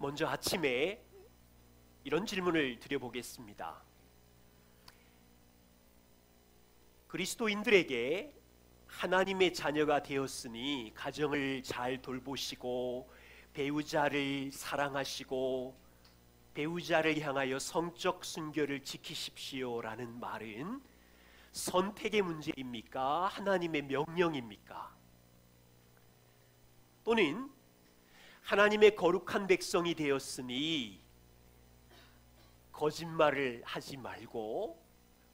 먼저 아침에 이런 질문을 드려보겠습니다. 그리스도인들에게 하나님의 자녀가 되었으니 가정을 잘 돌보시고 배우자를 사랑하시고 배우자를 향하여 성적 순결을 지키십시오라는 말은 선택의 문제입니까? 하나님의 명령입니까? 또는 하나님의 거룩한 백성이 되었으니 거짓말을 하지 말고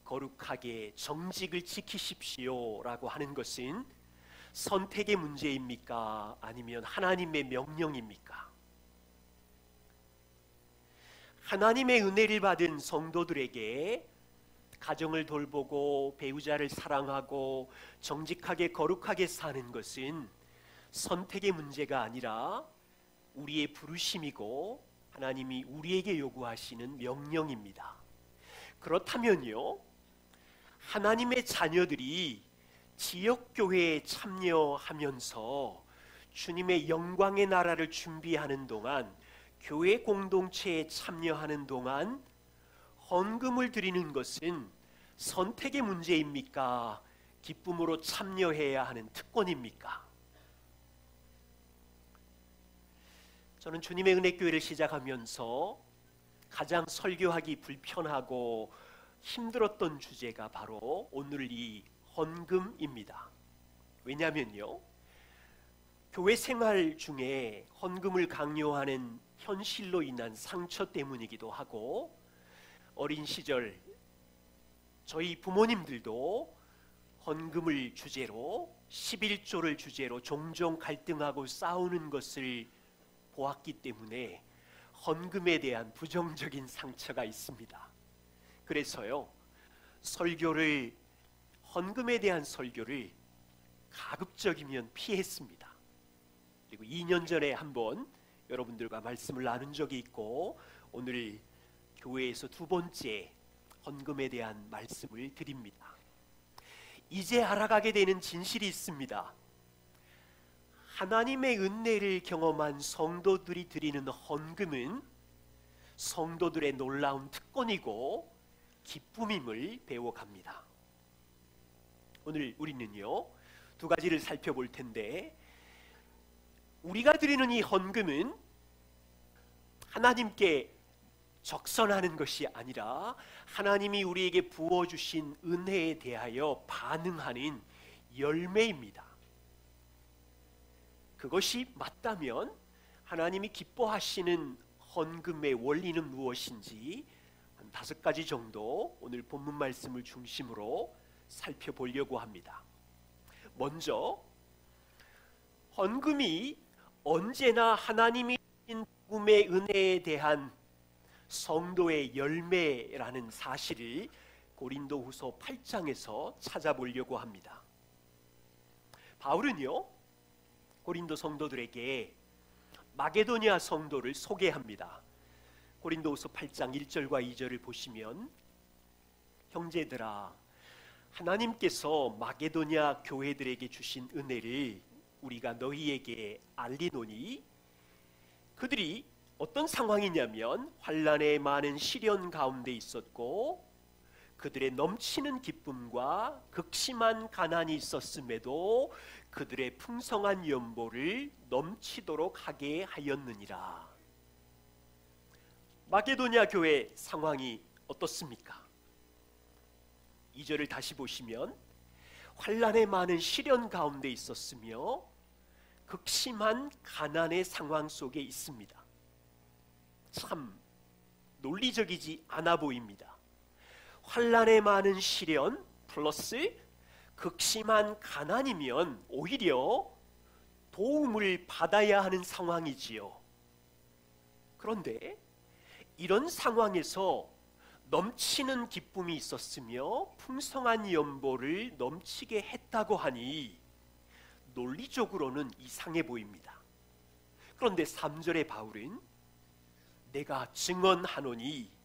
거룩하게 정직을 지키십시오라고 하는 것은 선택의 문제입니까? 아니면 하나님의 명령입니까? 하나님의 은혜를 받은 성도들에게 가정을 돌보고 배우자를 사랑하고 정직하게 거룩하게 사는 것은 선택의 문제가 아니라 우리의 부르심이고 하나님이 우리에게 요구하시는 명령입니다. 그렇다면요, 하나님의 자녀들이 지역교회에 참여하면서 주님의 영광의 나라를 준비하는 동안, 교회 공동체에 참여하는 동안 헌금을 드리는 것은 선택의 문제입니까? 기쁨으로 참여해야 하는 특권입니까? 저는 주님의 은혜교회를 시작하면서 가장 설교하기 불편하고 힘들었던 주제가 바로 오늘 이 헌금입니다. 왜냐하면요, 교회 생활 중에 헌금을 강요하는 현실로 인한 상처 때문이기도 하고, 어린 시절 저희 부모님들도 헌금을 주제로 11조를 주제로 종종 갈등하고 싸우는 것을 보았기 때문에 헌금에 대한 부정적인 상처가 있습니다. 그래서요, 헌금에 대한 설교를 가급적이면 피했습니다. 그리고 2년 전에 한번 여러분들과 말씀을 나눈 적이 있고, 오늘 교회에서 두 번째 헌금에 대한 말씀을 드립니다. 이제 알아가게 되는 진실이 있습니다. 하나님의 은혜를 경험한 성도들이 드리는 헌금은 성도들의 놀라운 특권이고 기쁨임을 배워갑니다. 오늘 우리는요, 두 가지를 살펴볼 텐데, 우리가 드리는 이 헌금은 하나님께 적선하는 것이 아니라 하나님이 우리에게 부어주신 은혜에 대하여 반응하는 열매입니다. 그것이 맞다면 하나님이 기뻐하시는 헌금의 원리는 무엇인지 한 5가지 정도 오늘 본문 말씀을 중심으로 살펴보려고 합니다. 먼저, 헌금이 언제나 하나님이 주신 복음의 은혜에 대한 성도의 열매라는 사실을 고린도후서 8장에서 찾아보려고 합니다. 바울은요, 고린도 성도들에게 마게도냐 성도를 소개합니다. 고린도후서 8장 1절과 2절을 보시면, 형제들아, 하나님께서 마게도냐 교회들에게 주신 은혜를 우리가 너희에게 알리노니, 그들이 어떤 상황이냐면 환난의 많은 시련 가운데 있었고 그들의 넘치는 기쁨과 극심한 가난이 있었음에도 그들의 풍성한 연보를 넘치도록 하게 하였느니라. 마게도냐 교회 상황이 어떻습니까? 2절을 다시 보시면, 환난의 많은 시련 가운데 있었으며 극심한 가난의 상황 속에 있습니다. 참 논리적이지 않아 보입니다. 환난의 많은 시련 플러스 극심한 가난이면 오히려 도움을 받아야 하는 상황이지요. 그런데 이런 상황에서 넘치는 기쁨이 있었으며 풍성한 연보를 넘치게 했다고 하니 논리적으로는 이상해 보입니다. 그런데 3절의 바울은 내가 증언하노니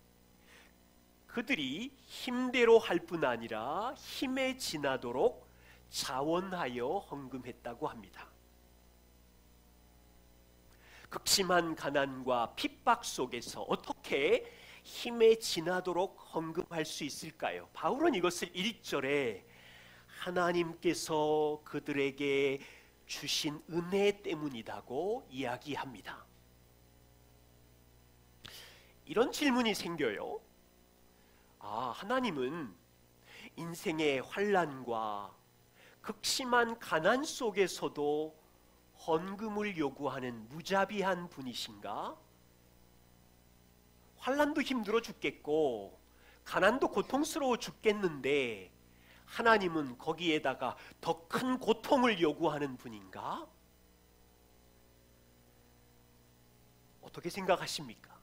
그들이 힘대로 할 뿐 아니라 힘에 지나도록 자원하여 헌금했다고 합니다. 극심한 가난과 핍박 속에서 어떻게 힘에 지나도록 헌금할 수 있을까요? 바울은 이것을 1절에 하나님께서 그들에게 주신 은혜 때문이라고 이야기합니다. 이런 질문이 생겨요. 하나님은 인생의 환난과 극심한 가난 속에서도 헌금을 요구하는 무자비한 분이신가? 환난도 힘들어 죽겠고 가난도 고통스러워 죽겠는데 하나님은 거기에다가 더 큰 고통을 요구하는 분인가? 어떻게 생각하십니까?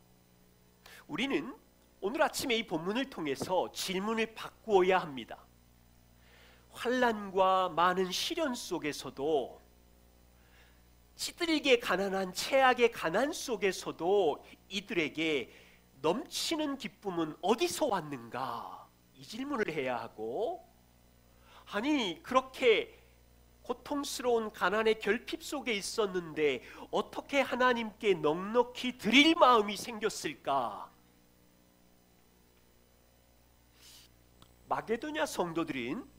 우리는 오늘 아침에 이 본문을 통해서 질문을 바꾸어야 합니다. 환난과 많은 시련 속에서도, 찌들게 가난한 최악의 가난 속에서도 이들에게 넘치는 기쁨은 어디서 왔는가? 이 질문을 해야 하고, 아니 그렇게 고통스러운 가난의 결핍 속에 있었는데 어떻게 하나님께 넉넉히 드릴 마음이 생겼을까? 마게도냐 성도들은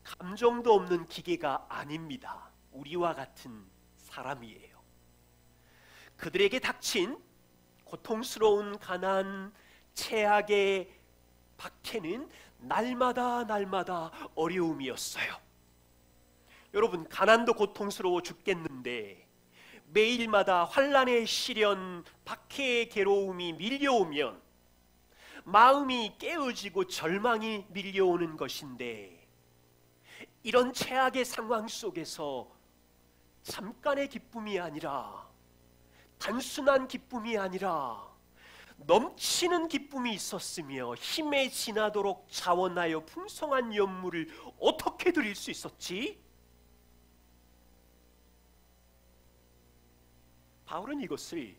감정도 없는 기계가 아닙니다. 우리와 같은 사람이에요. 그들에게 닥친 고통스러운 가난, 최악의 박해는 날마다 어려움이었어요. 여러분, 가난도 고통스러워 죽겠는데 매일마다 환난의 시련, 박해의 괴로움이 밀려오면 마음이 깨어지고 절망이 밀려오는 것인데, 이런 최악의 상황 속에서 잠깐의 기쁨이 아니라, 단순한 기쁨이 아니라 넘치는 기쁨이 있었으며 힘에 지나도록 자원하여 풍성한 연물을 어떻게 드릴 수 있었지? 바울은 이것을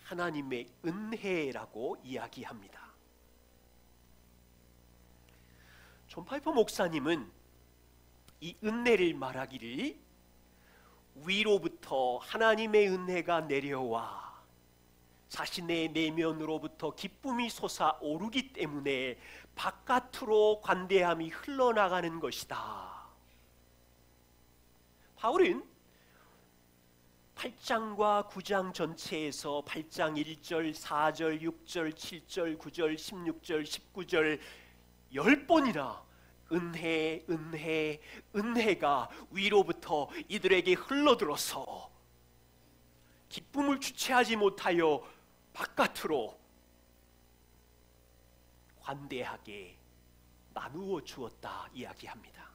하나님의 은혜라고 이야기합니다. 존 파이퍼 목사님은 이 은혜를 말하기를, 위로부터 하나님의 은혜가 내려와 자신의 내면으로부터 기쁨이 솟아오르기 때문에 바깥으로 관대함이 흘러나가는 것이다. 바울은 8장과 9장 전체에서 8장 1절, 4절, 6절, 7절, 9절, 16절, 19절 10번이나 은혜가 위로부터 이들에게 흘러들어서 기쁨을 주체하지 못하여 바깥으로 관대하게 나누어 주었다 이야기합니다.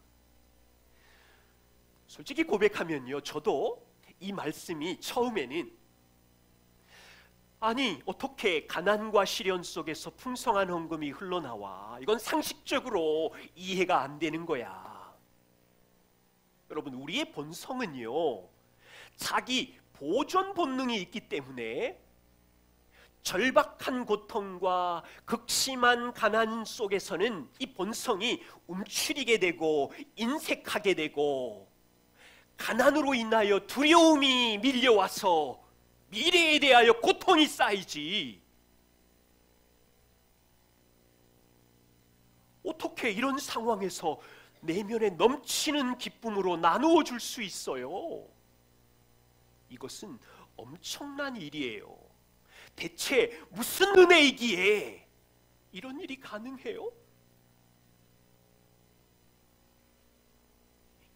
솔직히 고백하면요, 저도 이 말씀이 처음에는 아니 어떻게 가난과 시련 속에서 풍성한 헌금이 흘러나와, 이건 상식적으로 이해가 안 되는 거야. 여러분, 우리의 본성은요, 자기 보존 본능이 있기 때문에 절박한 고통과 극심한 가난 속에서는 이 본성이 움츠리게 되고 인색하게 되고, 가난으로 인하여 두려움이 밀려와서 미래에 대하여 고통이 쌓이지. 어떻게 이런 상황에서 내면에 넘치는 기쁨으로 나누어 줄 수 있어요? 이것은 엄청난 일이에요. 대체 무슨 은혜이기에 이런 일이 가능해요?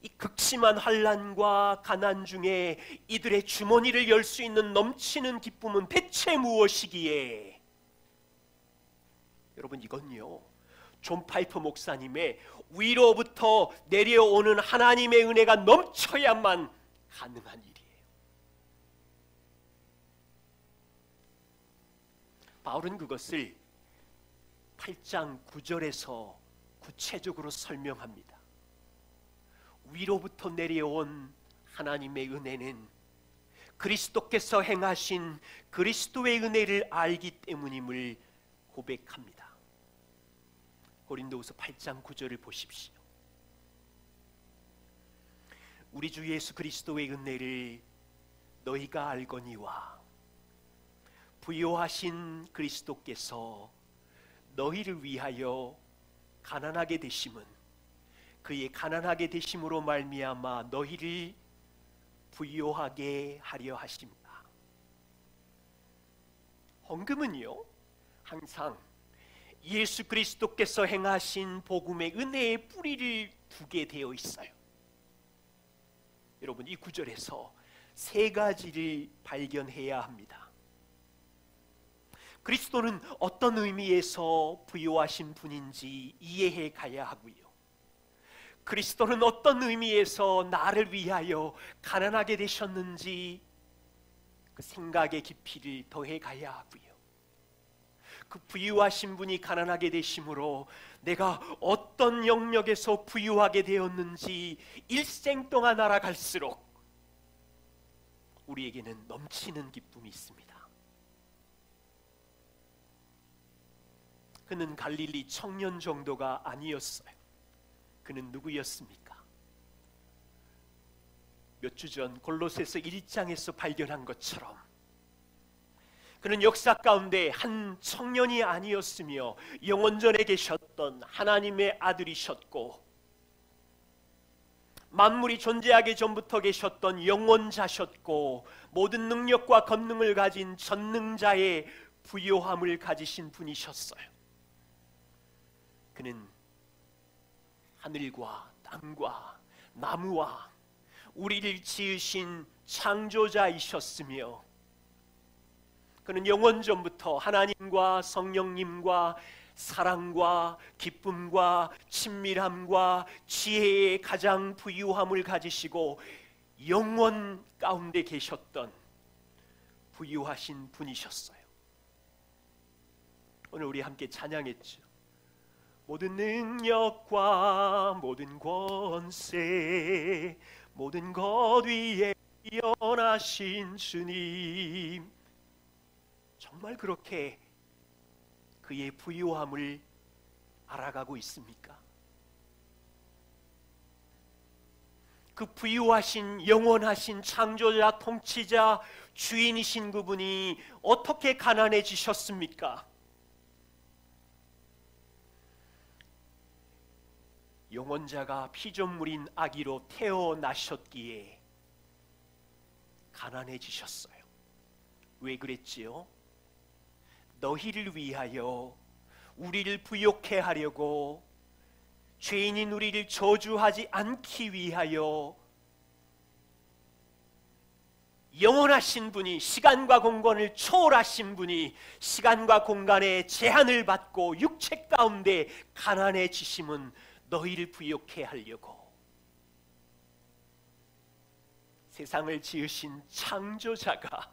이 극심한 환난과 가난 중에 이들의 주머니를 열 수 있는 넘치는 기쁨은 대체 무엇이기에? 여러분, 이건요, 존 파이퍼 목사님의 위로부터 내려오는 하나님의 은혜가 넘쳐야만 가능한 일이에요. 바울은 그것을 8장 9절에서 구체적으로 설명합니다. 위로부터 내려온 하나님의 은혜는 그리스도께서 행하신 그리스도의 은혜를 알기 때문임을 고백합니다. 고린도후서 8장 9절을 보십시오. 우리 주 예수 그리스도의 은혜를 너희가 알거니와 부요하신 그리스도께서 너희를 위하여 가난하게 되심은 그의 가난하게 되심으로 말미암아 너희를 부요하게 하려 하십니다. 헌금은요, 항상 예수 그리스도께서 행하신 복음의 은혜의 뿌리를 두게 되어 있어요. 여러분, 이 구절에서 세 가지를 발견해야 합니다. 그리스도는 어떤 의미에서 부요하신 분인지 이해해 가야 하고요, 그리스도는 어떤 의미에서 나를 위하여 가난하게 되셨는지 그 생각의 깊이를 더해 가야 하고요, 그 부유하신 분이 가난하게 되심으로 내가 어떤 영역에서 부유하게 되었는지 일생 동안 알아갈수록 우리에게는 넘치는 기쁨이 있습니다. 그는 갈릴리 청년 정도가 아니었어요. 그는 누구였습니까? 몇 주 전 골로새서 1장에서 발견한 것처럼 그는 역사 가운데 한 청년이 아니었으며 영원전에 계셨던 하나님의 아들이셨고 만물이 존재하기 전부터 계셨던 영원자셨고 모든 능력과 권능을 가진 전능자의 부요함을 가지신 분이셨어요. 그는 하늘과 땅과 나무와 우리를 지으신 창조자이셨으며 그는 영원전부터 하나님과 성령님과 사랑과 기쁨과 친밀함과 지혜의 가장 부유함을 가지시고 영원 가운데 계셨던 부유하신 분이셨어요. 오늘 우리 함께 찬양했죠. 모든 능력과 모든 권세 모든 것 위에 뛰어나신 주님, 정말 그렇게 그의 부유함을 알아가고 있습니까? 그 부유하신 영원하신 창조자 통치자 주인이신 그분이 어떻게 가난해지셨습니까? 영원자가 피조물인 아기로 태어나셨기에 가난해지셨어요. 왜 그랬지요? 너희를 위하여 우리를 부욕해 하려고, 죄인인 우리를 저주하지 않기 위하여 영원하신 분이, 시간과 공간을 초월하신 분이 시간과 공간의 제한을 받고 육체 가운데 가난해지심은 너희를 부욕해 하려고. 세상을 지으신 창조자가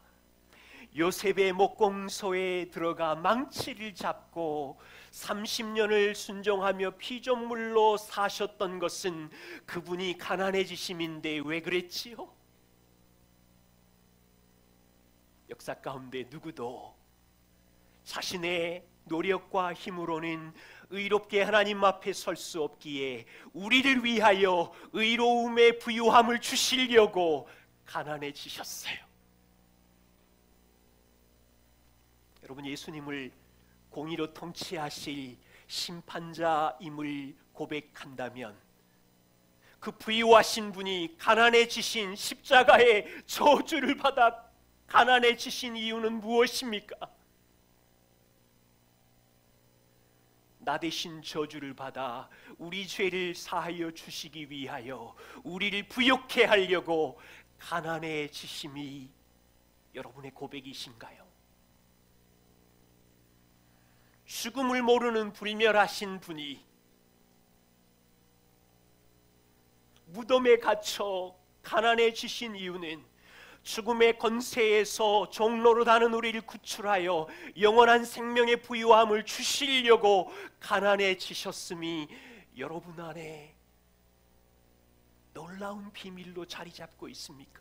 요셉의 목공소에 들어가 망치를 잡고 30년을 순종하며 피조물로 사셨던 것은 그분이 가난해지심인데 왜 그랬지요? 역사 가운데 누구도 자신의 노력과 힘으로는 의롭게 하나님 앞에 설 수 없기에 우리를 위하여 의로움의 부유함을 주시려고 가난해지셨어요. 여러분, 예수님을 공의로 통치하실 심판자임을 고백한다면 그 부유하신 분이 가난해지신 십자가의 저주를 받아 가난해지신 이유는 무엇입니까? 나 대신 저주를 받아 우리 죄를 사하여 주시기 위하여 우리를 부욕해 하려고 가난해지심이 여러분의 고백이신가요? 죽음을 모르는 불멸하신 분이 무덤에 갇혀 가난해지신 이유는 죽음의 권세에서 종로로 다는 우리를 구출하여 영원한 생명의 부유함을 주시려고 가난해지셨음이 여러분 안에 놀라운 비밀로 자리 잡고 있습니까?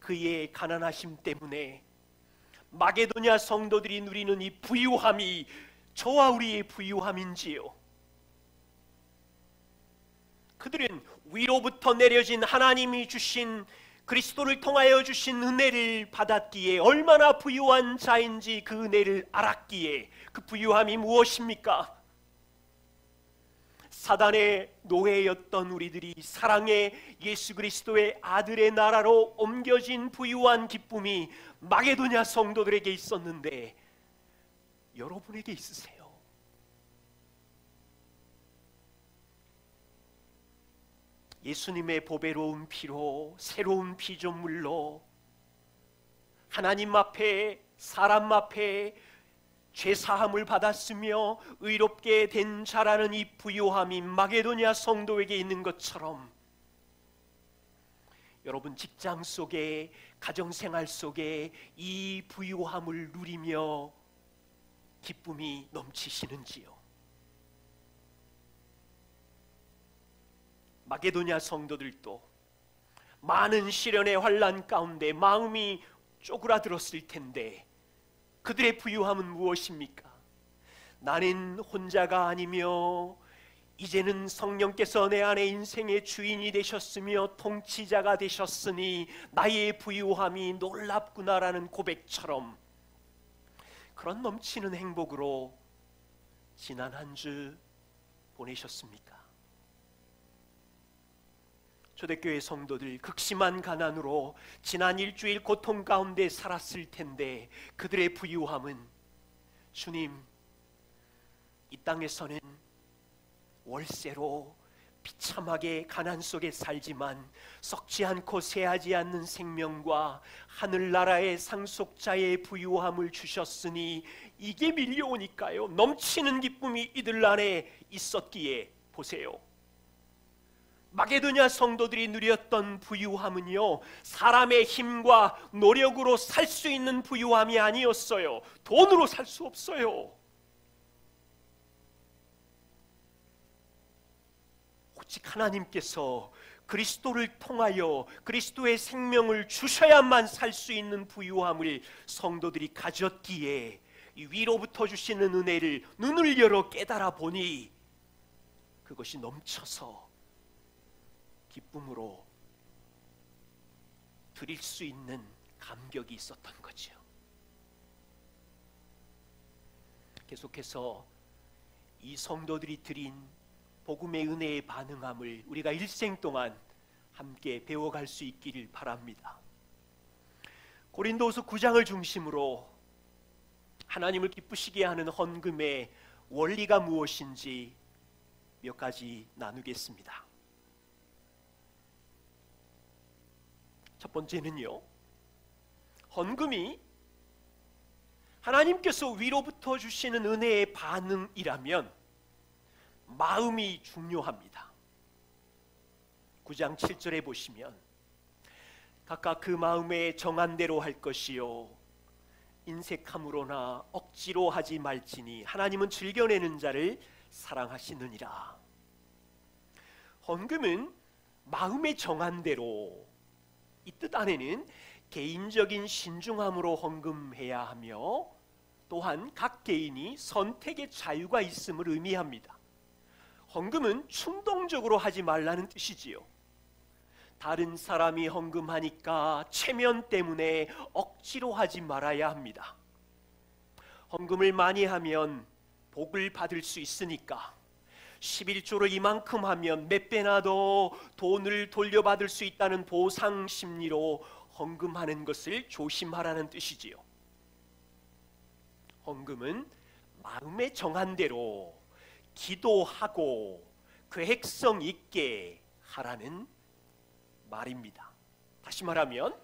그의 가난하심 때문에 마게도냐 성도들이 누리는 이 부유함이 저와 우리의 부유함인지요? 그들은 위로부터 내려진 하나님이 주신 그리스도를 통하여 주신 은혜를 받았기에 얼마나 부유한 자인지 그 은혜를 알았기에 그 부유함이 무엇입니까? 사단의 노예였던 우리들이 사랑의 예수 그리스도의 아들의 나라로 옮겨진 부유한 기쁨이 마게도냐 성도들에게 있었는데 여러분에게 있으세요? 예수님의 보배로운 피로, 새로운 피조물로 하나님 앞에, 사람 앞에 죄사함을 받았으며 의롭게 된 자라는 이 부유함이 마게도냐 성도에게 있는 것처럼 여러분 직장 속에, 가정생활 속에 이 부유함을 누리며 기쁨이 넘치시는지요? 마게도냐 성도들도 많은 시련의 환난 가운데 마음이 쪼그라들었을 텐데 그들의 부유함은 무엇입니까? 나는 혼자가 아니며 이제는 성령께서 내 안에 인생의 주인이 되셨으며 통치자가 되셨으니 나의 부유함이 놀랍구나라는 고백처럼 그런 넘치는 행복으로 지난 한 주 보내셨습니까? 초대교회 성도들 극심한 가난으로 지난 일주일 고통 가운데 살았을 텐데 그들의 부유함은 주님, 이 땅에서는 월세로 비참하게 가난 속에 살지만 썩지 않고 쇠하지 않는 생명과 하늘나라의 상속자의 부유함을 주셨으니 이게 밀려오니까요, 넘치는 기쁨이 이들 안에 있었기에 보세요. 마게도냐 성도들이 누렸던 부유함은요, 사람의 힘과 노력으로 살 수 있는 부유함이 아니었어요. 돈으로 살 수 없어요. 오직 하나님께서 그리스도를 통하여 그리스도의 생명을 주셔야만 살 수 있는 부유함을 성도들이 가졌기에 이 위로부터 주시는 은혜를 눈을 열어 깨달아 보니 그것이 넘쳐서 기쁨으로 드릴 수 있는 감격이 있었던 거죠. 계속해서 이 성도들이 드린 복음의 은혜에 반응함을 우리가 일생 동안 함께 배워갈 수 있기를 바랍니다. 고린도후서 9장을 중심으로 하나님을 기쁘시게 하는 헌금의 원리가 무엇인지 몇 가지 나누겠습니다. 첫 번째는요, 헌금이 하나님께서 위로부터 주시는 은혜의 반응이라면 마음이 중요합니다. 9장 7절에 보시면 각각 그 마음에 정한 대로 할 것이요 인색함으로나 억지로 하지 말지니 하나님은 즐겨내는 자를 사랑하시느니라. 헌금은 마음에 정한 대로, 이 뜻 안에는 개인적인 신중함으로 헌금해야 하며 또한 각 개인이 선택의 자유가 있음을 의미합니다. 헌금은 충동적으로 하지 말라는 뜻이지요. 다른 사람이 헌금하니까 체면 때문에 억지로 하지 말아야 합니다. 헌금을 많이 하면 복을 받을 수 있으니까 11조를 이만큼 하면 몇 배나 더 돈을 돌려받을 수 있다는 보상 심리로 헌금하는 것을 조심하라는 뜻이지요. 헌금은 마음에 정한 대로 기도하고 계획성 있게 하라는 말입니다. 다시 말하면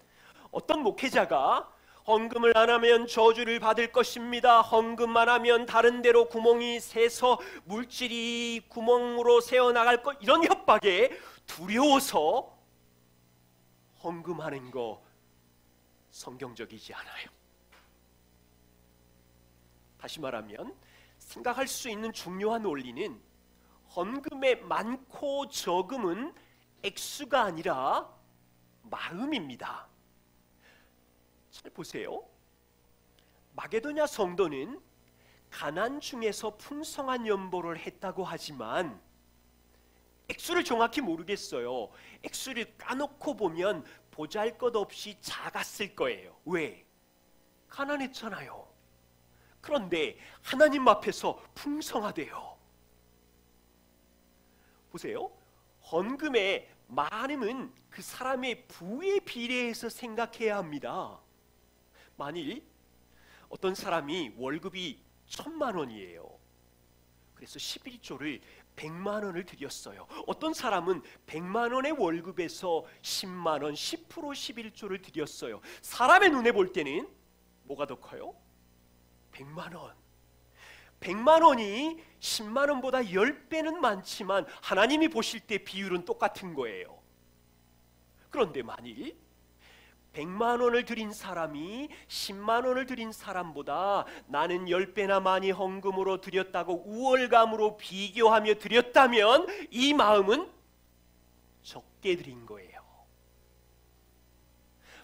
어떤 목회자가 헌금을 안 하면 저주를 받을 것입니다, 헌금만 하면 다른 데로 구멍이 새서 물질이 구멍으로 새어나갈 것, 이런 협박에 두려워서 헌금하는 거 성경적이지 않아요. 다시 말하면 생각할 수 있는 중요한 원리는 헌금의 많고 적음은 액수가 아니라 마음입니다. 잘 보세요. 마게도냐 성도는 가난 중에서 풍성한 연보를 했다고 하지만 액수를 정확히 모르겠어요. 액수를 까놓고 보면 보잘것없이 작았을 거예요. 왜? 가난했잖아요. 그런데 하나님 앞에서 풍성하대요. 보세요. 헌금의 많음은 그 사람의 부에 비례해서 생각해야 합니다. 만일 어떤 사람이 월급이 1,000,000원이에요. 그래서 11조를 100만원을 드렸어요. 어떤 사람은 100만원의 월급에서 10만원, 10% 11조를 드렸어요. 사람의 눈에 볼 때는 뭐가 더 커요? 100만원. 100만원이 10만원보다 10배는 많지만 하나님이 보실 때 비율은 똑같은 거예요. 그런데 만일 100만원을 드린 사람이 10만원을 드린 사람보다 나는 10배나 많이 헌금으로 드렸다고 우월감으로 비교하며 드렸다면 이 마음은 적게 드린 거예요.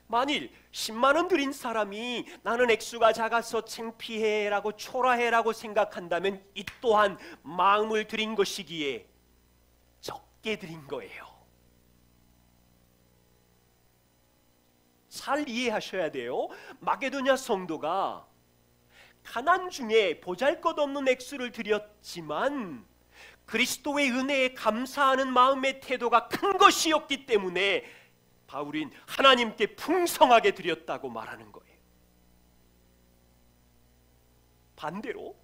만일 10만원 드린 사람이 나는 액수가 작아서 창피해라고 초라해라고 생각한다면 이 또한 마음을 드린 것이기에 적게 드린 거예요. 잘 이해하셔야 돼요. 마게도냐 성도가 가난 중에 보잘것없는 액수를 드렸지만 그리스도의 은혜에 감사하는 마음의 태도가 큰 것이었기 때문에 바울은 하나님께 풍성하게 드렸다고 말하는 거예요. 반대로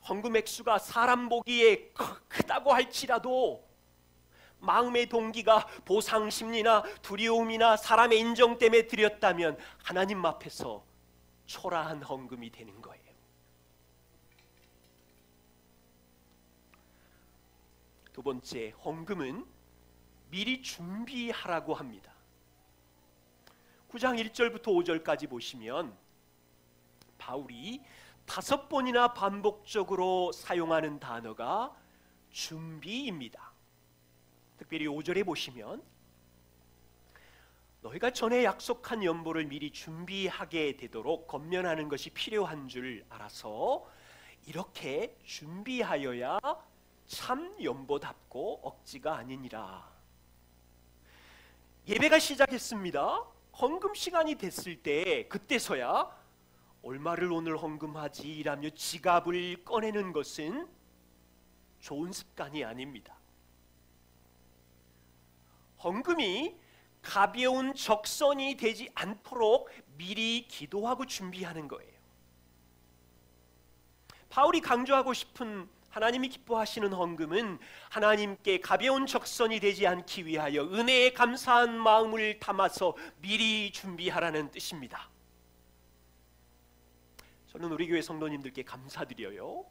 헌금 액수가 사람 보기에 크다고 할지라도 마음의 동기가 보상심리나 두려움이나 사람의 인정 때문에 드렸다면 하나님 앞에서 초라한 헌금이 되는 거예요. 두 번째, 헌금은 미리 준비하라고 합니다. 9장 1절부터 5절까지 보시면 바울이 5번이나 반복적으로 사용하는 단어가 준비입니다. 특별히 5절에 보시면 너희가 전에 약속한 연보를 미리 준비하게 되도록 권면하는 것이 필요한 줄 알아서 이렇게 준비하여야 참 연보답고 억지가 아니니라. 예배가 시작했습니다. 헌금 시간이 됐을 때 그때서야 얼마를 오늘 헌금하지 라며 지갑을 꺼내는 것은 좋은 습관이 아닙니다. 헌금이 가벼운 적선이 되지 않도록 미리 기도하고 준비하는 거예요. 바울이 강조하고 싶은 하나님이 기뻐하시는 헌금은 하나님께 가벼운 적선이 되지 않기 위하여 은혜에 감사한 마음을 담아서 미리 준비하라는 뜻입니다. 저는 우리 교회 성도님들께 감사드려요.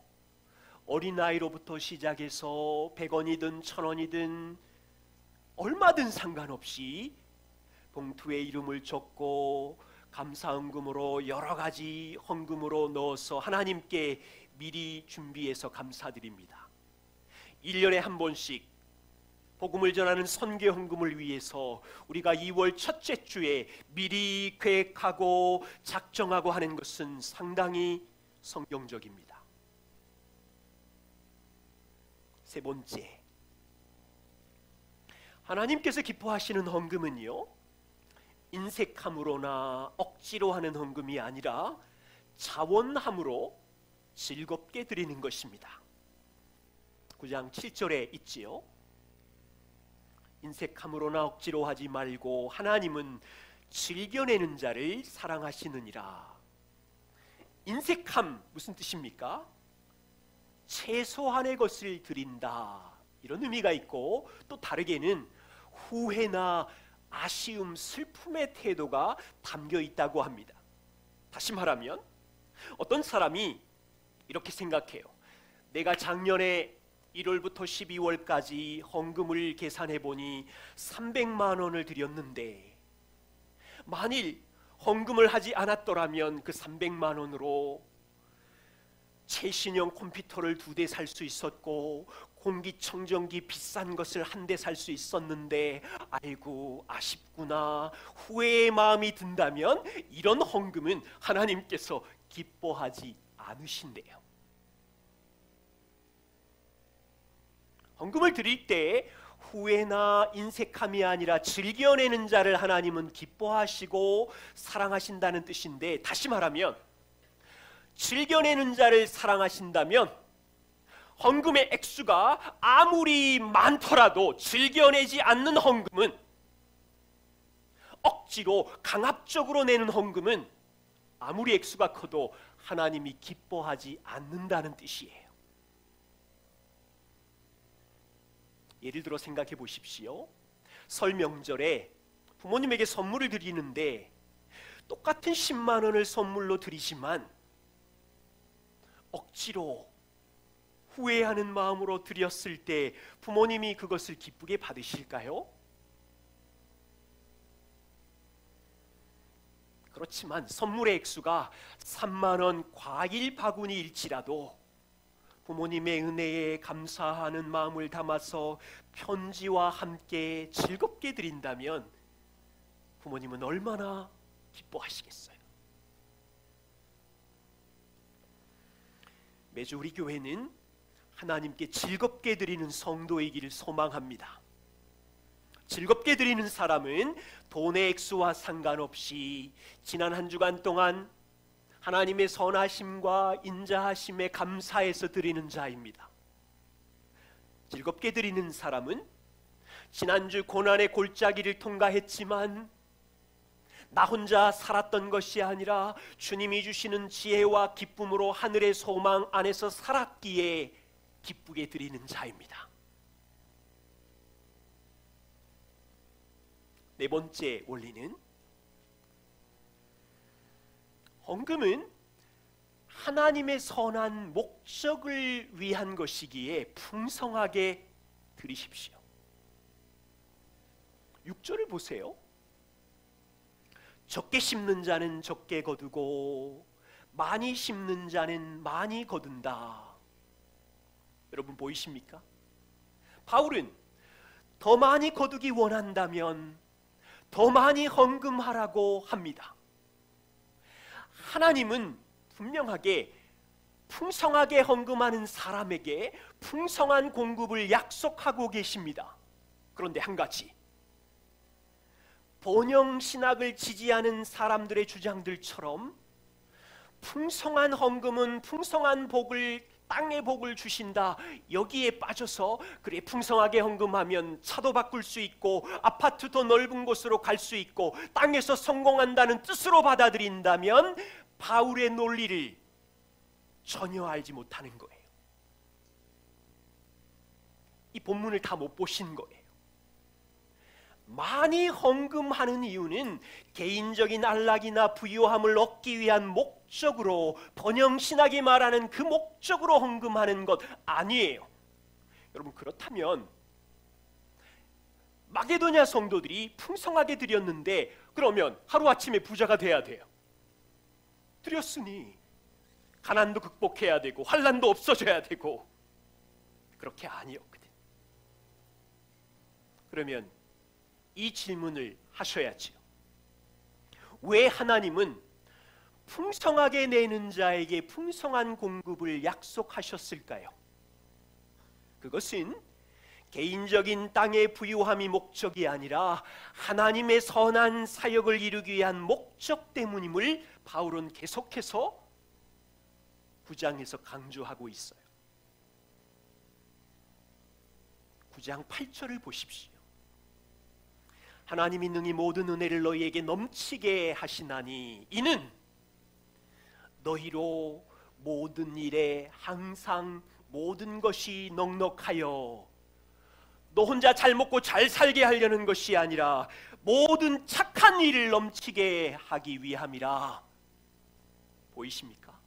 어린아이로부터 시작해서 100원이든 1000원이든 얼마든 상관없이 봉투에 이름을 적고 감사헌금으로 여러 가지 헌금으로 넣어서 하나님께 미리 준비해서 감사드립니다. 1년에 한 번씩 복음을 전하는 선교 헌금을 위해서 우리가 2월 첫째 주에 미리 계획하고 작정하고 하는 것은 상당히 성경적입니다. 세 번째, 하나님께서 기뻐하시는 헌금은요, 인색함으로나 억지로 하는 헌금이 아니라 자원함으로 즐겁게 드리는 것입니다. 9장 7절에 있지요. 인색함으로나 억지로 하지 말고 하나님은 즐겨내는 자를 사랑하시느니라. 인색함 무슨 뜻입니까? 최소한의 것을 드린다, 이런 의미가 있고, 또 다르게는 후회나 아쉬움, 슬픔의 태도가 담겨 있다고 합니다. 다시 말하면 어떤 사람이 이렇게 생각해요. 내가 작년에 1월부터 12월까지 헌금을 계산해 보니 300만 원을 드렸는데 만일 헌금을 하지 않았더라면 그 300만 원으로 최신형 컴퓨터를 2대 살 수 있었고 공기청정기 비싼 것을 1대 살 수 있었는데 아이고 아쉽구나, 후회의 마음이 든다면 이런 헌금은 하나님께서 기뻐하지 않으신대요. 헌금을 드릴 때 후회나 인색함이 아니라 즐겨내는 자를 하나님은 기뻐하시고 사랑하신다는 뜻인데, 다시 말하면 즐겨내는 자를 사랑하신다면 헌금의 액수가 아무리 많더라도 즐겨내지 않는 헌금은, 억지로 강압적으로 내는 헌금은 아무리 액수가 커도 하나님이 기뻐하지 않는다는 뜻이에요. 예를 들어 생각해 보십시오. 설 명절에 부모님에게 선물을 드리는데 똑같은 10만 원을 선물로 드리지만 억지로 후회하는 마음으로 드렸을 때 부모님이 그것을 기쁘게 받으실까요? 그렇지만 선물의 액수가 3만 원 과일 바구니일지라도 부모님의 은혜에 감사하는 마음을 담아서 편지와 함께 즐겁게 드린다면 부모님은 얼마나 기뻐하시겠어요. 매주 우리 교회는 하나님께 즐겁게 드리는 성도이기를 소망합니다. 즐겁게 드리는 사람은 돈의 액수와 상관없이 지난 한 주간 동안 하나님의 선하심과 인자하심에 감사해서 드리는 자입니다. 즐겁게 드리는 사람은 지난주 고난의 골짜기를 통과했지만 나 혼자 살았던 것이 아니라 주님이 주시는 지혜와 기쁨으로 하늘의 소망 안에서 살았기에 기쁘게 드리는 자입니다. 네 번째 원리는, 헌금은 하나님의 선한 목적을 위한 것이기에 풍성하게 드리십시오. 6절을 보세요. 적게 심는 자는 적게 거두고 많이 심는 자는 많이 거둔다. 여러분 보이십니까? 바울은 더 많이 거두기 원한다면 더 많이 헌금하라고 합니다. 하나님은 분명하게 풍성하게 헌금하는 사람에게 풍성한 공급을 약속하고 계십니다. 그런데 한 가지, 본영 신학을 지지하는 사람들의 주장들처럼 풍성한 헌금은 풍성한 복을, 땅의 복을 주신다, 여기에 빠져서 그래 풍성하게 헌금하면 차도 바꿀 수 있고 아파트 더 넓은 곳으로 갈 수 있고 땅에서 성공한다는 뜻으로 받아들인다면 바울의 논리를 전혀 알지 못하는 거예요. 이 본문을 다 못 보신 거예요. 많이 헌금하는 이유는 개인적인 안락이나 부유함을 얻기 위한 목적으로, 번영신학이 말하는 그 목적으로 헌금하는 것 아니에요. 여러분, 그렇다면 마게도냐 성도들이 풍성하게 드렸는데 그러면 하루아침에 부자가 돼야 돼요. 드렸으니 가난도 극복해야 되고 환난도 없어져야 되고, 그렇게 아니었거든. 그러면 이 질문을 하셔야지요. 왜 하나님은 풍성하게 내는 자에게 풍성한 공급을 약속하셨을까요? 그것은 개인적인 땅의 부유함이 목적이 아니라 하나님의 선한 사역을 이루기 위한 목적 때문임을 바울은 계속해서 9장에서 강조하고 있어요. 9장 8절을 보십시오. 하나님이 능히 모든 은혜를 너희에게 넘치게 하시나니 이는 너희로 모든 일에 항상 모든 것이 넉넉하여 너 혼자 잘 먹고 잘 살게 하려는 것이 아니라 모든 착한 일을 넘치게 하기 위함이라. 보이십니까?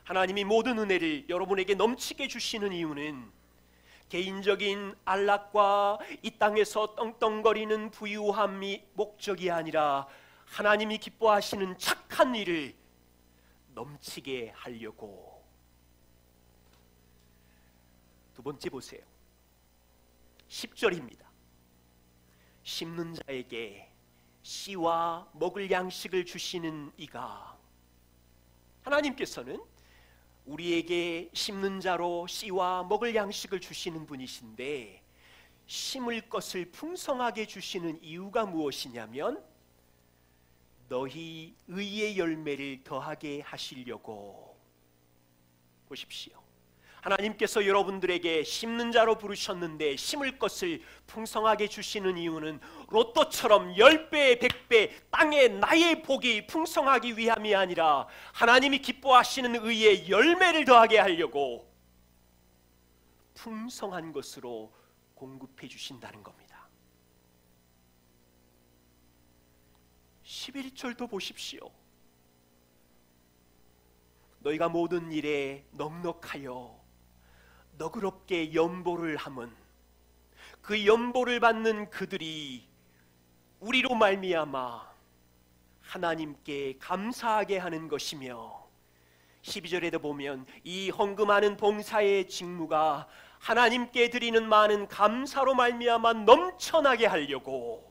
하나님이 모든 은혜를 여러분에게 넘치게 주시는 이유는 개인적인 안락과 이 땅에서 떵떵거리는 부유함이 목적이 아니라 하나님이 기뻐하시는 착한 일을 넘치게 하려고. 두 번째 보세요. 10절입니다. 심는 자에게 씨와 먹을 양식을 주시는 이가, 하나님께서는 우리에게 심는 자로 씨와 먹을 양식을 주시는 분이신데 심을 것을 풍성하게 주시는 이유가 무엇이냐면 너희 의의 열매를 더하게 하시려고. 보십시오. 하나님께서 여러분들에게 심는 자로 부르셨는데 심을 것을 풍성하게 주시는 이유는 로또처럼 10배, 100배 땅에 나의 복이 풍성하기 위함이 아니라 하나님이 기뻐하시는 의의 열매를 더하게 하려고 풍성한 것으로 공급해 주신다는 겁니다. 11절도 보십시오. 너희가 모든 일에 넉넉하여 너그럽게 연보를 함은 그 연보를 받는 그들이 우리로 말미암아 하나님께 감사하게 하는 것이며, 12절에도 보면 이 헌금하는 봉사의 직무가 하나님께 드리는 많은 감사로 말미암아 넘쳐나게 하려고.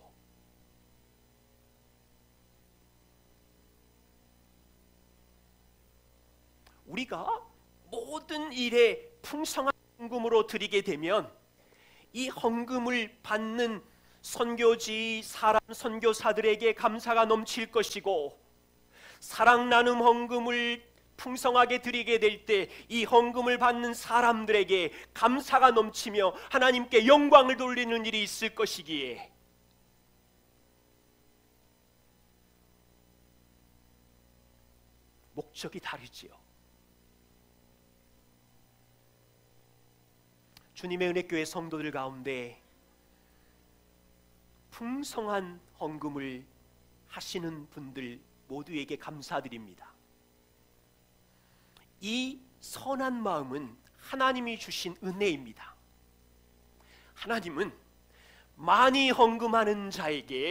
우리가 모든 일에 풍성한 헌금으로 드리게 되면 이 헌금을 받는 선교지 사람 선교사들에게 감사가 넘칠 것이고, 사랑 나눔 헌금을 풍성하게 드리게 될 때 이 헌금을 받는 사람들에게 감사가 넘치며 하나님께 영광을 돌리는 일이 있을 것이기에 목적이 다르지요. 주님의 은혜교회 성도들 가운데 풍성한 헌금을 하시는 분들 모두에게 감사드립니다. 이 선한 마음은 하나님이 주신 은혜입니다. 하나님은 많이 헌금하는 자에게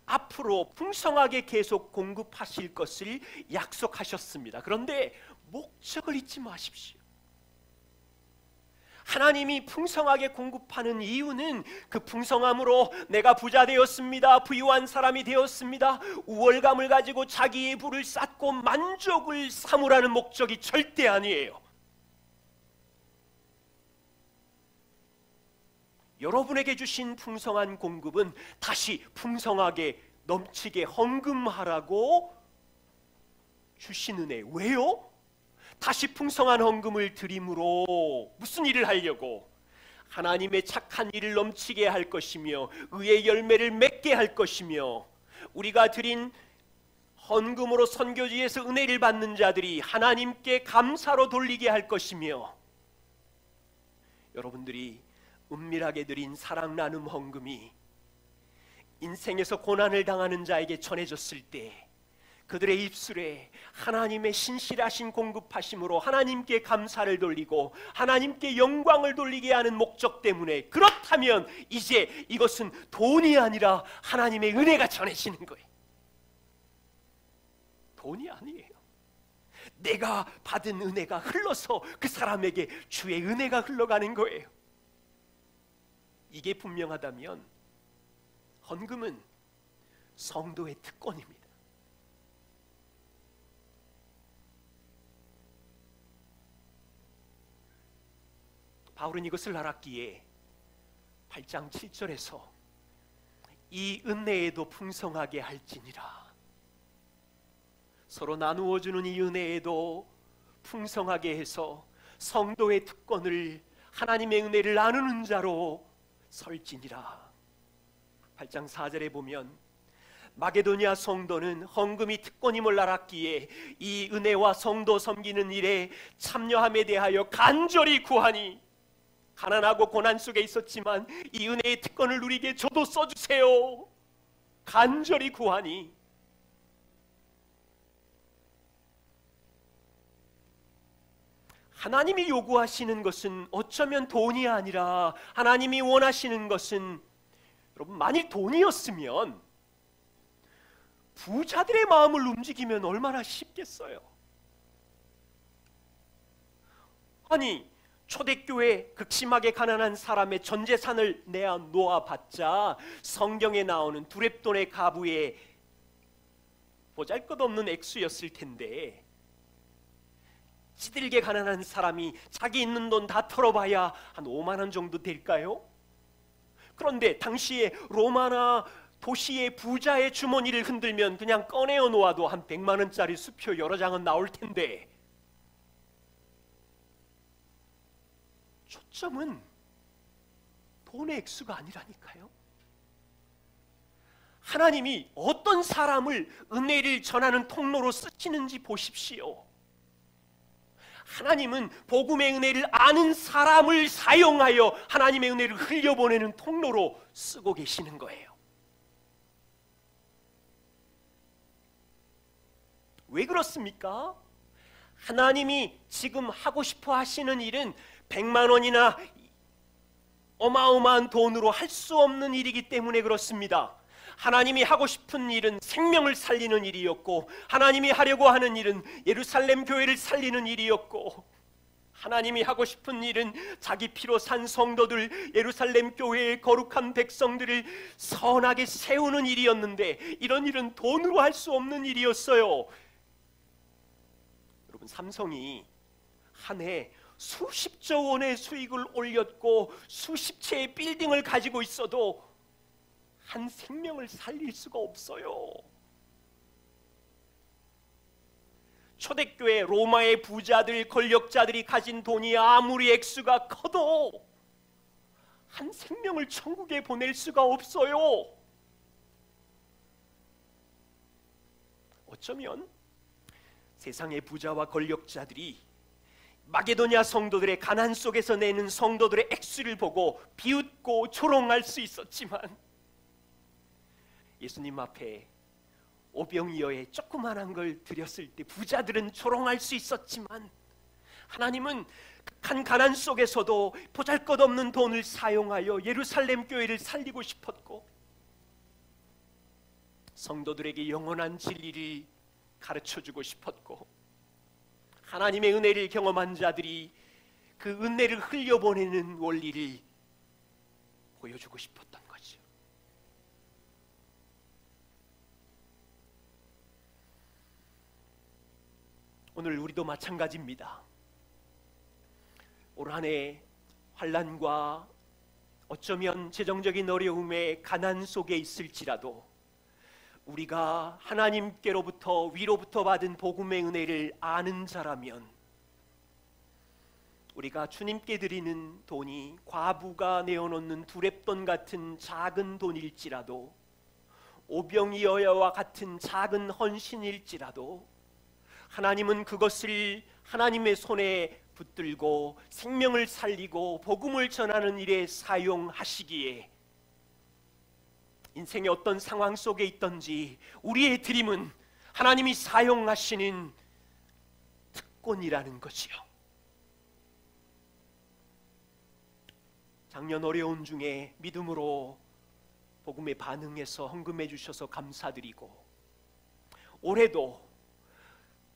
앞으로 풍성하게 계속 공급하실 것을 약속하셨습니다. 그런데 목적을 잊지 마십시오. 하나님이 풍성하게 공급하는 이유는 그 풍성함으로 내가 부자 되었습니다, 부유한 사람이 되었습니다, 우월감을 가지고 자기의 부를 쌓고 만족을 삼으라는 목적이 절대 아니에요. 여러분에게 주신 풍성한 공급은 다시 풍성하게 넘치게 헌금하라고 주신 은혜. 왜요? 다시 풍성한 헌금을 드림으로 무슨 일을 하려고? 하나님의 착한 일을 넘치게 할 것이며 의의 열매를 맺게 할 것이며, 우리가 드린 헌금으로 선교지에서 은혜를 받는 자들이 하나님께 감사로 돌리게 할 것이며, 여러분들이 은밀하게 드린 사랑 나눔 헌금이 인생에서 고난을 당하는 자에게 전해졌을 때 그들의 입술에 하나님의 신실하신 공급하심으로 하나님께 감사를 돌리고 하나님께 영광을 돌리게 하는 목적 때문에, 그렇다면 이제 이것은 돈이 아니라 하나님의 은혜가 전해지는 거예요. 돈이 아니에요. 내가 받은 은혜가 흘러서 그 사람에게 주의 은혜가 흘러가는 거예요. 이게 분명하다면 헌금은 성도의 특권입니다. 바울은 이것을 알았기에 8장 7절에서 이 은혜에도 풍성하게 할지니라, 서로 나누어 주는 이 은혜에도 풍성하게 해서 성도의 특권을, 하나님의 은혜를 나누는 자로 설지니라. 8장 4절에 보면 마게도니아 성도는 헌금이 특권임을 알았기에 이 은혜와 성도 섬기는 일에 참여함에 대하여 간절히 구하니, 가난하고 고난 속에 있었지만 이 은혜의 특권을 누리게 저도 써주세요. 간절히 구하니, 하나님이 요구하시는 것은 어쩌면 돈이 아니라 하나님이 원하시는 것은, 여러분, 만일 돈이었으면 부자들의 마음을 움직이면 얼마나 쉽겠어요. 아니, 초대교회 극심하게 가난한 사람의 전 재산을 내어 놓아봤자 성경에 나오는 두렙돈의 가부의 보잘것없는 액수였을 텐데, 찌들게 가난한 사람이 자기 있는 돈 다 털어봐야 한 5만 원 정도 될까요? 그런데 당시에 로마나 도시의 부자의 주머니를 흔들면 그냥 꺼내어 놓아도 한 100만 원짜리 수표 여러 장은 나올 텐데, 초점은 돈의 액수가 아니라니까요. 하나님이 어떤 사람을 은혜를 전하는 통로로 쓰시는지 보십시오. 하나님은 복음의 은혜를 아는 사람을 사용하여 하나님의 은혜를 흘려보내는 통로로 쓰고 계시는 거예요. 왜 그렇습니까? 하나님이 지금 하고 싶어 하시는 일은 100만 원이나 어마어마한 돈으로 할 수 없는 일이기 때문에 그렇습니다. 하나님이 하고 싶은 일은 생명을 살리는 일이었고, 하나님이 하려고 하는 일은 예루살렘 교회를 살리는 일이었고, 하나님이 하고 싶은 일은 자기 피로 산 성도들, 예루살렘 교회의 거룩한 백성들을 선하게 세우는 일이었는데, 이런 일은 돈으로 할 수 없는 일이었어요. 여러분, 삼성이 한 해 수십조 원의 수익을 올렸고 수십 채의 빌딩을 가지고 있어도 한 생명을 살릴 수가 없어요. 초대교회 로마의 부자들, 권력자들이 가진 돈이 아무리 액수가 커도 한 생명을 천국에 보낼 수가 없어요. 어쩌면 세상의 부자와 권력자들이 마게도냐 성도들의 가난 속에서 내는 성도들의 액수를 보고 비웃고 조롱할 수 있었지만, 예수님 앞에 오병이어의 조그만한 걸 드렸을 때 부자들은 조롱할 수 있었지만, 하나님은 극한 가난 속에서도 보잘것없는 돈을 사용하여 예루살렘 교회를 살리고 싶었고, 성도들에게 영원한 진리를 가르쳐주고 싶었고, 하나님의 은혜를 경험한 자들이 그 은혜를 흘려보내는 원리를 보여주고 싶었던 거죠. 오늘 우리도 마찬가지입니다. 올 한 해 환난과 어쩌면 재정적인 어려움의 가난 속에 있을지라도 우리가 하나님께로부터 위로부터 받은 복음의 은혜를 아는 자라면, 우리가 주님께 드리는 돈이 과부가 내어놓는 두렙돈 같은 작은 돈일지라도, 오병이어와 같은 작은 헌신일지라도, 하나님은 그것을 하나님의 손에 붙들고 생명을 살리고 복음을 전하는 일에 사용하시기에, 인생의 어떤 상황 속에 있든지 우리의 드림은 하나님이 사용하시는 특권이라는 것이요. 작년 어려운 중에 믿음으로 복음에 반응해서 헌금해 주셔서 감사드리고, 올해도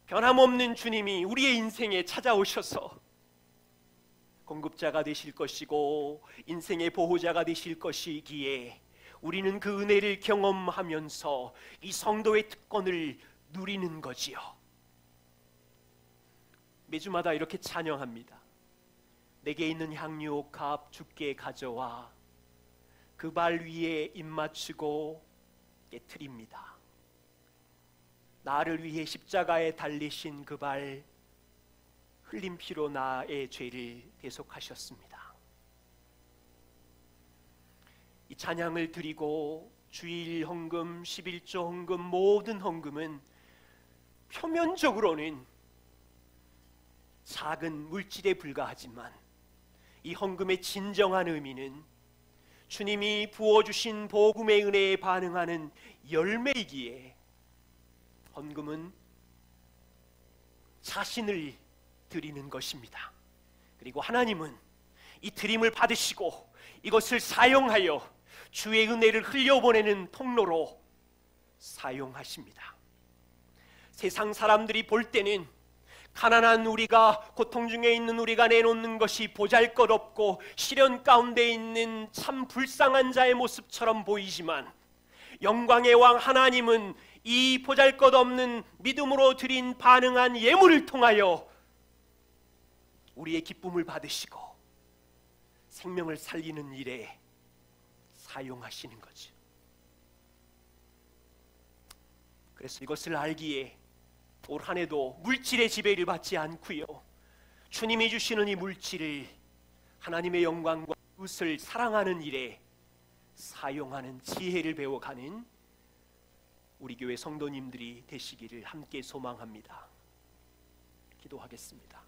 변함없는 주님이 우리의 인생에 찾아오셔서 공급자가 되실 것이고 인생의 보호자가 되실 것이기에, 우리는 그 은혜를 경험하면서 이 성도의 특권을 누리는 거지요. 매주마다 이렇게 찬양합니다. 내게 있는 향유옥합 주께 가져와 그 발 위에 입 맞추고 깨트립니다. 나를 위해 십자가에 달리신 그 발, 흘린 피로 나의 죄를 대속하셨습니다. 이 찬양을 드리고 주일 헌금, 11조 헌금, 모든 헌금은 표면적으로는 작은 물질에 불과하지만, 이 헌금의 진정한 의미는 주님이 부어주신 복음의 은혜에 반응하는 열매이기에, 헌금은 자신을 드리는 것입니다. 그리고 하나님은 이 드림을 받으시고 이것을 사용하여 주의 은혜를 흘려보내는 통로로 사용하십니다. 세상 사람들이 볼 때는 가난한 우리가, 고통 중에 있는 우리가 내놓는 것이 보잘것없고 시련 가운데 있는 참 불쌍한 자의 모습처럼 보이지만, 영광의 왕 하나님은 이 보잘것없는 믿음으로 드린 반응한 예물을 통하여 우리의 기쁨을 받으시고 생명을 살리는 일에 사용하시는 거죠. 그래서 이것을 알기에 올 한 해도 물질의 지배를 받지 않고요, 주님이 주시는 이 물질을 하나님의 영광과 그것을 사랑하는 일에 사용하는 지혜를 배워가는 우리 교회 성도님들이 되시기를 함께 소망합니다. 기도하겠습니다.